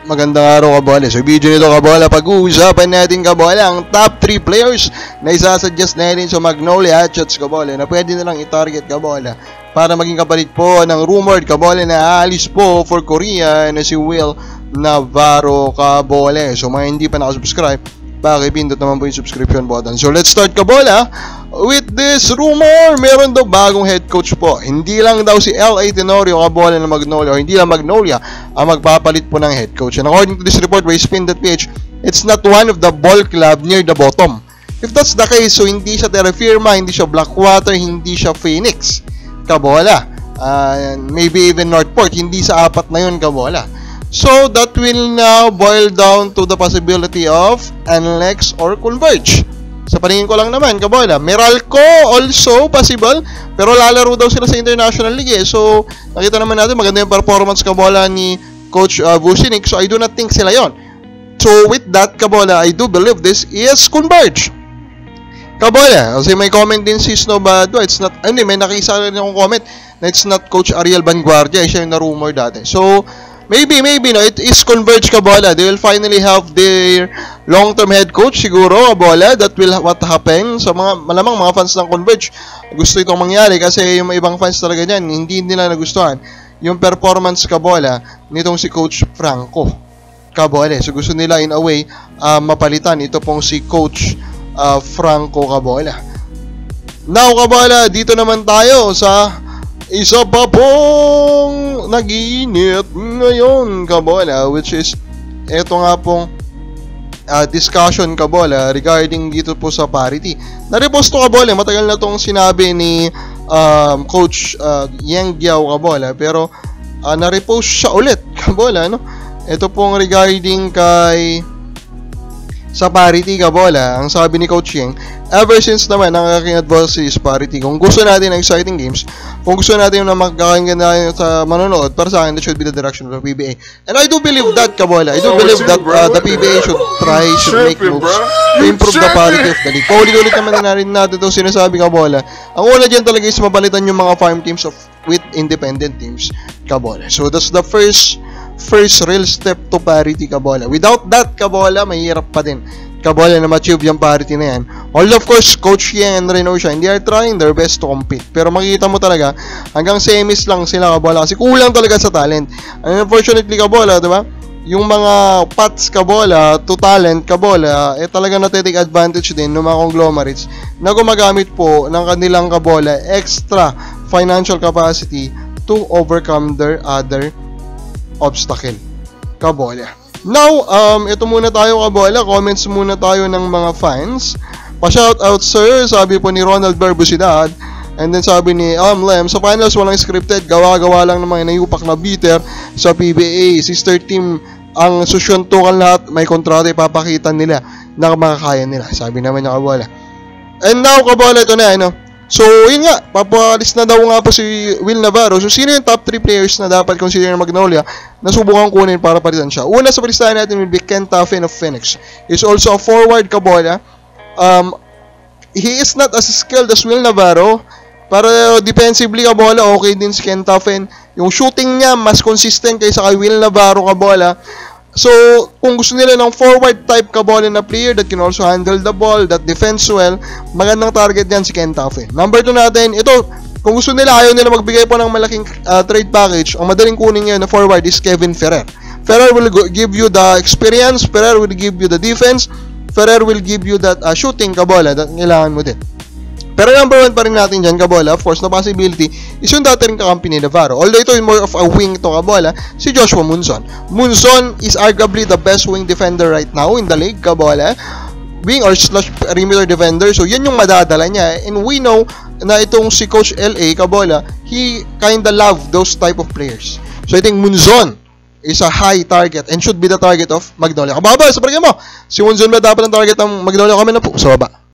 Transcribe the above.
Magandang araw kabola. So video nito kabola, pag-uusapan natin kabola ang top 3 players na isasuggest natin sa Magnolia Hotshots kabola na pwede nilang i-target kabola para maging kapalit po ng rumored kabola na aalis po for Korea na si Will Navarro kabola. So mga hindi pa nakasubscribe, pakipindot naman po yung subscription button. So let's start kabola with this rumor. Meron daw bagong head coach po. Hindi lang daw si L.A. Tenorio kabola na Magnolia, o hindi lang Magnolia ang magpapalit po ng head coach. And according to this report by Spin.ph, it's not one of the ball club near the bottom. If that's the case, so hindi siya Terra Firma, hindi siya Blackwater, hindi siya Phoenix kabola, maybe even Northport, hindi sa apat na yun kabola. So that will now boil down to the possibility of NLEX or Converge. Sa paningin ko lang naman kabola, Meralco also possible, pero lalaro daw sila sa International League eh. So nakita naman natin maganda yung performance kabola ni Coach Vucinic, so I do not think sila yon. So with that kabola, I do believe this is Converge kabola. Kasi may comment din si Snowbado, it's not, hindi, may nakisa rin akong comment na it's not Coach Ariel Vanguardia, siya yung na-rumor dati. So maybe no, it is Converge kabola. They will finally have their long-term head coach siguro kabola. That will what happen. So malamang mga fans ng Converge gusto itong mangyari kasi yung ibang fans talaga niyan hindi nila nagustuhan yung performance kabola nitong si Coach Franco kabola. So gusto nila in a way mapalitan ito pong si Coach Franco kabola. Now kabola, dito naman tayo sa isa pa pong nag-iinit ngayon kabola, which is eto nga pong discussion kabola regarding dito po sa parity. Na-repost to kabola, matagal na tong sinabi ni Coach Yang Giao kabola, pero na-repost siya ulit kabola, no? Ito pong regarding kay sa parity kabola, ang sabi ni Coach Yang, ever since naman ang aking advocacy is parity. Kung gusto natin ng exciting games, kung gusto natin na magkakaganda sa manonood, para sa akin, that should be the direction of the PBA. And I do believe that kabola. I do believe that the PBA should make moves to improve the parity of the league. Paulit-ulit naman natin ito sinasabi kabola. Ang una dyan talaga is mapalitan yung mga farm teams with independent teams kabola. So that's the first real step to parity kabola. Without that kabola, mahirap pa din kabola na ma-achieve yung parity na yan. Although of course, Coach Yang and Reno siya, they are trying their best to compete. Pero makikita mo talaga, hanggang semis lang sila kabola kasi kulang talaga sa talent. And unfortunately kabola, diba? Yung mga paths kabola to talent kabola, talaga na-take advantage din ng mga conglomerates na gumagamit po ng kanilang kabola extra financial capacity to overcome their other obstacle kabola. Now, ito muna tayo kabola, comments muna tayo ng mga fans. Pa-shoutout sir, sabi po ni Ronald Barbusidad. And then sabi ni Lem, sa finals walang scripted, gawa-gawa lang ng mga nayupak na beater sa PBA. Sister team ang susyuntukan lahat, may kontrata ipapakita nila na makakaya nila. Sabi naman niya kabola. And now kabola, ito na ano. So, yun nga, papalis na daw nga po si Will Navarro. So, sino yung top 3 players na dapat consider ng Magnolia na subukan kunin para palitan siya? Una sa palistahan natin will be Ken Taffen of Phoenix. He's also a forward kabola. He is not as skilled as Will Navarro. Para defensively kabola, okay din si Ken Taffen. Yung shooting niya, mas consistent kaysa kay Will Navarro kabola. So, kung gusto nila ng forward type kabola na player that can also handle the ball, that defends well, magandang target yan si Ken Taffen. Number 2 natin, ito, kung gusto nila, ayaw nila magbigay po ng malaking trade package, ang madaling kunin ngayon na forward is Kevin Ferrer. Ferrer will give you the experience, Ferrer will give you the defense, Ferrer will give you that shooting kabola that kailangan mo din. Pero number 1 pa rin natin dyan, kabola, of course, na possibility is yung dati rin kakampi ni Navarro. Although ito is more of a wing to kabola, si Joshua Munson. Munson is arguably the best wing defender right now in the league, kabola. Wing or slash perimeter defender. So, yan yung madadala niya. And we know na itong si Coach L.A. kabola, he kinda love those type of players. So, I think Munson is a high target and should be the target of Magnolia. Kababa, sa mo, si Munson ba dapat ang target ng Magnolia? Kami na po sa baba.